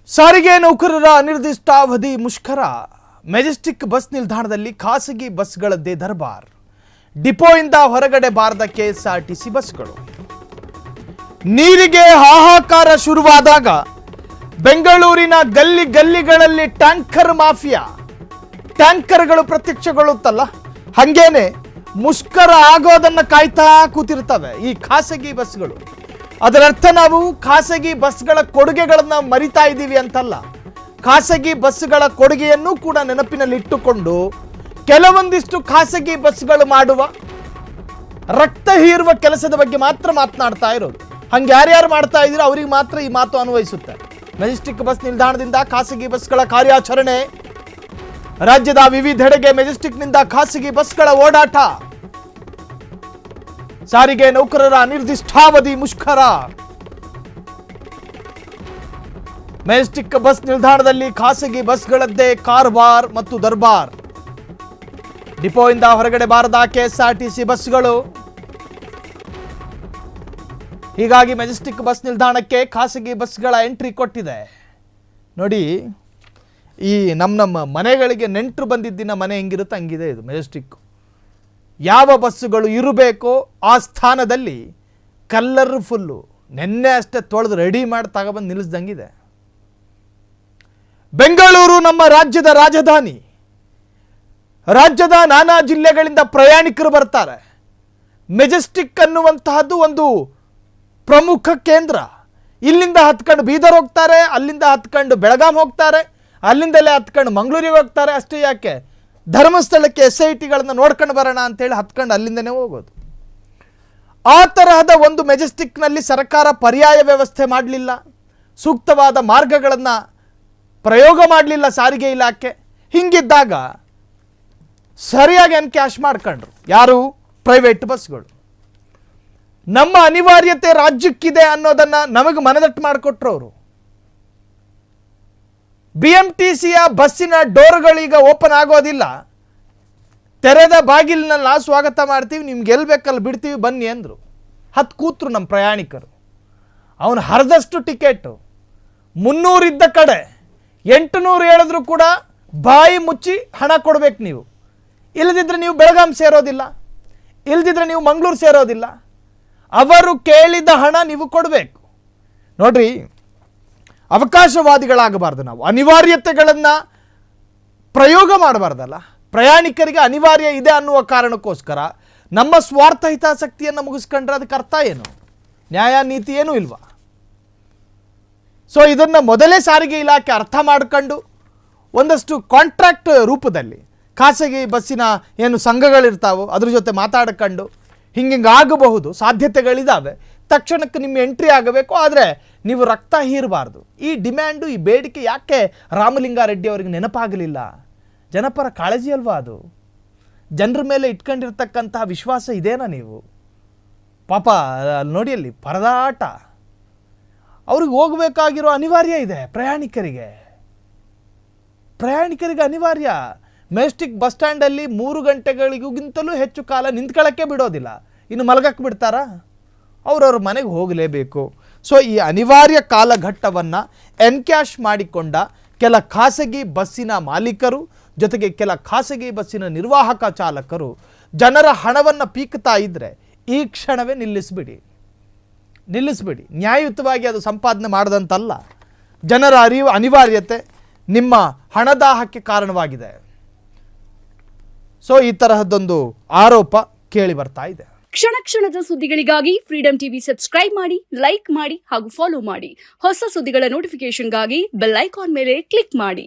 ಸಾರಿಗೆ ನೌಕರರ ಅನಿರ್ದಿಷ್ಟಾವಧಿ ಮುಷ್ಕರ. ಮೆಜೆಸ್ಟಿಕ್ ಬಸ್ ನಿಲ್ದಾಣದಲ್ಲಿ ಖಾಸಗಿ ಬಸ್ಗಳದ್ದೇ ದರ್ಬಾರ್. ಡಿಪೋಯಿಂದ ಹೊರಗಡೆ ಬಾರದ ಕೆಎಸ್ಆರ್ಟಿಸಿ ಬಸ್ಗಳು. ನೀರಿಗೆ ಹಾಹಾಕಾರ ಶುರುವಾದಾಗ ಬೆಂಗಳೂರಿನ ಗಲ್ಲಿ ಗಲ್ಲಿಗಳಲ್ಲಿ ಟ್ಯಾಂಕರ್ ಮಾಫಿಯಾ. ಟ್ಯಾಂಕರ್ಗಳು ಪ್ರತ್ಯಕ್ಷಗೊಳ್ಳುತ್ತಲ್ಲ, ಹಂಗೇನೆ ಮುಷ್ಕರ ಆಗೋದನ್ನ ಕಾಯ್ತಾ ಕೂತಿರ್ತವೆ ಈ ಖಾಸಗಿ ಬಸ್ಗಳು. ಅದರರ್ಥ ನಾವು ಖಾಸಗಿ ಬಸ್ಗಳ ಕೊಡುಗೆಗಳನ್ನು ಮರಿತಾ ಇದ್ದೀವಿ ಅಂತಲ್ಲ, ಖಾಸಗಿ ಬಸ್ಗಳ ಕೊಡುಗೆಯನ್ನು ಕೂಡ ನೆನಪಿನಲ್ಲಿಟ್ಟುಕೊಂಡು ಕೆಲವೊಂದಿಷ್ಟು ಖಾಸಗಿ ಬಸ್ಗಳು ಮಾಡುವ ರಕ್ತ ಹೀರುವ ಕೆಲಸದ ಬಗ್ಗೆ ಮಾತ್ರ ಮಾತನಾಡ್ತಾ ಇರೋದು. ಹಂಗೆ ಯಾರ್ಯಾರು ಮಾಡ್ತಾ ಇದ್ದೀರೋ ಅವರಿಗೆ ಮಾತ್ರ ಈ ಮಾತು ಅನ್ವಯಿಸುತ್ತೆ. ಮೆಜೆಸ್ಟಿಕ್ ಬಸ್ ನಿಲ್ದಾಣದಿಂದ ಖಾಸಗಿ ಬಸ್ಗಳ ಕಾರ್ಯಾಚರಣೆ. ರಾಜ್ಯದ ವಿವಿಧೆಡೆಗೆ ಮೆಜೆಸ್ಟಿಕ್ನಿಂದ ಖಾಸಗಿ ಬಸ್ಗಳ ಓಡಾಟ. ಸಾರಿಗೆ ನೌಕರರ ಅನಿರ್ದಿಷ್ಟಾವಧಿ ಮುಷ್ಕರ. ಮೆಜೆಸ್ಟಿಕ್ ಬಸ್ ನಿಲ್ದಾಣದಲ್ಲಿ ಖಾಸಗಿ ಬಸ್ಗಳದ್ದೇ ಕಾರ್ಬಾರ್ ಮತ್ತು ದರ್ಬಾರ್. ಡಿಪೋಯಿಂದ ಹೊರಗಡೆ ಬಾರದ ಕೆಎಸ್ಆರ್ಟಿಸಿ ಬಸ್ಗಳು. ಹೀಗಾಗಿ ಮೆಜೆಸ್ಟಿಕ್ ಬಸ್ ನಿಲ್ದಾಣಕ್ಕೆ ಖಾಸಗಿ ಬಸ್ಗಳ ಎಂಟ್ರಿ ಕೊಟ್ಟಿದೆ. ನೋಡಿ, ಈ ನಮ್ಮ ಮನೆಗಳಿಗೆ ನೆಂಟರು ಬಂದಿದ್ದಿನ ಮನೆ ಹೆಂಗಿರುತ್ತೆ ಹಂಗಿದೆ ಇದು ಮೆಜೆಸ್ಟಿಕ್. ಯಾವ ಬಸ್ಸುಗಳು ಇರಬೇಕೋ ಆ ಸ್ಥಾನದಲ್ಲಿ ಕಲರ್ಫುಲ್ಲು ನೆನ್ನೆ ಅಷ್ಟೇ ತೊಳೆದು ರೆಡಿ ಮಾಡಿ ತಗೊಬಂದು ನಿಲ್ಲಿಸ್ದಂಗಿದೆ. ಬೆಂಗಳೂರು ನಮ್ಮ ರಾಜ್ಯದ ರಾಜಧಾನಿ. ರಾಜ್ಯದ ನಾನಾ ಜಿಲ್ಲೆಗಳಿಂದ ಪ್ರಯಾಣಿಕರು ಬರ್ತಾರೆ. ಮೆಜೆಸ್ಟಿಕ್ ಅನ್ನುವಂತಹದ್ದು ಒಂದು ಪ್ರಮುಖ ಕೇಂದ್ರ. ಇಲ್ಲಿಂದ ಹತ್ಕೊಂಡು ಬೀದರ್ ಹೋಗ್ತಾರೆ, ಅಲ್ಲಿಂದ ಹತ್ಕೊಂಡು ಬೆಳಗಾಂ ಹೋಗ್ತಾರೆ, ಅಲ್ಲಿಂದಲೇ ಹತ್ಕೊಂಡು ಮಂಗಳೂರಿಗೆ ಹೋಗ್ತಾರೆ. ಅಷ್ಟೇ ಯಾಕೆ, ಧರ್ಮಸ್ಥಳಕ್ಕೆ SITಗಳನ್ನು ನೋಡ್ಕೊಂಡು ಬರೋಣ ಅಂತೇಳಿ ಹತ್ಕೊಂಡು ಅಲ್ಲಿಂದನೇ ಹೋಗೋದು. ಆ ತರಹದ ಒಂದು ಮೆಜೆಸ್ಟಿಕ್ನಲ್ಲಿ ಸರ್ಕಾರ ಪರ್ಯಾಯ ವ್ಯವಸ್ಥೆ ಮಾಡಲಿಲ್ಲ, ಸೂಕ್ತವಾದ ಮಾರ್ಗಗಳನ್ನು ಪ್ರಯೋಗ ಮಾಡಲಿಲ್ಲ ಸಾರಿಗೆ ಇಲಾಖೆ. ಹಿಂಗಿದ್ದಾಗ ಸರಿಯಾಗಿ ಎನ್ಕ್ಯಾಶ್ ಮಾಡ್ಕೊಂಡ್ರು ಯಾರು? ಪ್ರೈವೇಟ್ ಬಸ್ಗಳು. ನಮ್ಮ ಅನಿವಾರ್ಯತೆ ರಾಜ್ಯಕ್ಕಿದೆ ಅನ್ನೋದನ್ನು ನಮಗೆ ಮನದಟ್ಟು ಮಾಡಿಕೊಟ್ರು ಅವರು. BMTCಯ ಬಸ್ಸಿನ ಡೋರ್ಗಳೀಗ ಓಪನ್ ಆಗೋದಿಲ್ಲ. ತೆರೆದ ಬಾಗಿಲಿನಲ್ಲಿ ನಾವು ಸ್ವಾಗತ ಮಾಡ್ತೀವಿ, ನಿಮ್ಗೆ ಎಲ್ಲಿ ಬೇಕಲ್ಲಿ ಬಿಡ್ತೀವಿ ಬನ್ನಿ ಅಂದರು. ಹತ್ತು ಕೂತ್ರು ನಮ್ಮ ಪ್ರಯಾಣಿಕರು. ಅವನು ಹರಿದಷ್ಟು ಟಿಕೆಟು 300 ಇದ್ದ ಕಡೆ 800 ಹೇಳಿದ್ರು ಕೂಡ ಬಾಯಿ ಮುಚ್ಚಿ ಹಣ ಕೊಡಬೇಕು ನೀವು. ಇಲ್ಲದಿದ್ದರೆ ನೀವು ಬೆಳಗಾಂ ಸೇರೋದಿಲ್ಲ, ಇಲ್ಲದಿದ್ದರೆ ನೀವು ಮಂಗಳೂರು ಸೇರೋದಿಲ್ಲ. ಅವರು ಕೇಳಿದ ಹಣ ನೀವು ಕೊಡಬೇಕು. ನೋಡ್ರಿ, ಅವಕಾಶವಾದಿಗಳಾಗಬಾರ್ದು ನಾವು. ಅನಿವಾರ್ಯತೆಗಳನ್ನು ಪ್ರಯೋಗ ಮಾಡಬಾರ್ದಲ್ಲ. ಪ್ರಯಾಣಿಕರಿಗೆ ಅನಿವಾರ್ಯ ಇದೆ ಅನ್ನುವ ಕಾರಣಕ್ಕೋಸ್ಕರ ನಮ್ಮ ಸ್ವಾರ್ಥ ಹಿತಾಸಕ್ತಿಯನ್ನು ಮುಗಿಸ್ಕೊಂಡ್ರೆ ಅದಕ್ಕೆ ಅರ್ಥ ಏನು? ನ್ಯಾಯ ನೀತಿ ಏನೂ ಇಲ್ವಾ? ಸೊ ಇದನ್ನು ಮೊದಲೇ ಸಾರಿಗೆ ಇಲಾಖೆ ಅರ್ಥ ಮಾಡ್ಕೊಂಡು ಒಂದಷ್ಟು ಕಾಂಟ್ರಾಕ್ಟ್ ರೂಪದಲ್ಲಿ ಖಾಸಗಿ ಬಸ್ಸಿನ ಏನು ಸಂಘಗಳಿರ್ತಾವೋ ಅದ್ರ ಜೊತೆ ಮಾತಾಡ್ಕೊಂಡು ಹಿಂಗೆ ಆಗಬಹುದು, ಸಾಧ್ಯತೆಗಳಿದ್ದಾವೆ, ತಕ್ಷಣಕ್ಕೆ ನಿಮ್ಮ ಎಂಟ್ರಿ ಆಗಬೇಕು. ಆದರೆ ನೀವು ರಕ್ತ ಹೀರಬಾರ್ದು. ಈ ಡಿಮ್ಯಾಂಡು, ಈ ಬೇಡಿಕೆ ಯಾಕೆ ರಾಮಲಿಂಗಾರೆಡ್ಡಿ ಅವರಿಗೆ ನೆನಪಾಗಲಿಲ್ಲ? ಜನಪರ ಕಾಳಜಿ ಅಲ್ವಾ ಅದು? ಜನರ ಮೇಲೆ ಇಟ್ಕೊಂಡಿರ್ತಕ್ಕಂತಹ ವಿಶ್ವಾಸ ಇದೇನಾ ನೀವು? ಪಾಪ ನೋಡಿ ಅಲ್ಲಿ ಪರದಾಟ. ಅವ್ರಿಗೆ ಹೋಗಬೇಕಾಗಿರೋ ಅನಿವಾರ್ಯ ಇದೆ. ಪ್ರಯಾಣಿಕರಿಗೆ ಅನಿವಾರ್ಯ. ಮೆಜೆಸ್ಟಿಕ್ ಬಸ್ ಸ್ಟ್ಯಾಂಡಲ್ಲಿ 3 ಗಂಟೆಗಳಿಗಿಂತಲೂ ಹೆಚ್ಚು ಕಾಲ ನಿಂತ್ಕೊಳ್ಳೋಕ್ಕೆ ಬಿಡೋದಿಲ್ಲ. ಇನ್ನು ಮಲಗಕ್ಕೆ ಬಿಡ್ತಾರಾ? ಅವ್ರವ್ರ ಮನೆಗೆ ಹೋಗಲೇಬೇಕು. ಸೊ ಈ ಅನಿವಾರ್ಯ ಕಾಲಘಟ್ಟವನ್ನು ಎನ್ಕ್ಯಾಶ್ ಮಾಡಿಕೊಂಡ ಕೆಲ ಖಾಸಗಿ ಬಸ್ಸಿನ ಮಾಲೀಕರು, ಜೊತೆಗೆ ಕೆಲ ಖಾಸಗಿ ಬಸ್ಸಿನ ನಿರ್ವಾಹಕ ಚಾಲಕರು ಜನರ ಹಣವನ್ನು ಪೀಕ್ತಾ ಇದ್ದರೆ ಈ ಕ್ಷಣವೇ ನಿಲ್ಲಿಸ್ಬಿಡಿ. ನ್ಯಾಯಯುತವಾಗಿ ಅದು ಸಂಪಾದನೆ ಮಾಡದಂತಲ್ಲ, ಜನರ ಅನಿವಾರ್ಯತೆ ನಿಮ್ಮ ಹಣದಾಹಕ್ಕೆ ಕಾರಣವಾಗಿದೆ. ಸೊ ಈ ತರಹದ್ದೊಂದು ಆರೋಪ ಕೇಳಿ ಬರ್ತಾ ಇದೆ. ಕ್ಷಣ ಕ್ಷಣದ ಸುದ್ದಿಗಳಿಗಾಗಿ ಫ್ರೀಡಂ ಟಿವಿ ಸಬ್ಸ್ಕ್ರೈಬ್ ಮಾಡಿ, ಲೈಕ್ ಮಾಡಿ ಹಾಗೂ ಫಾಲೋ ಮಾಡಿ. ಹೊಸ ಸುದ್ದಿಗಳ ನೋಟಿಫಿಕೇಶನ್ಗಾಗಿ ಬೆಲ್ ಐಕಾನ್ ಮೇಲೆ ಕ್ಲಿಕ್ ಮಾಡಿ.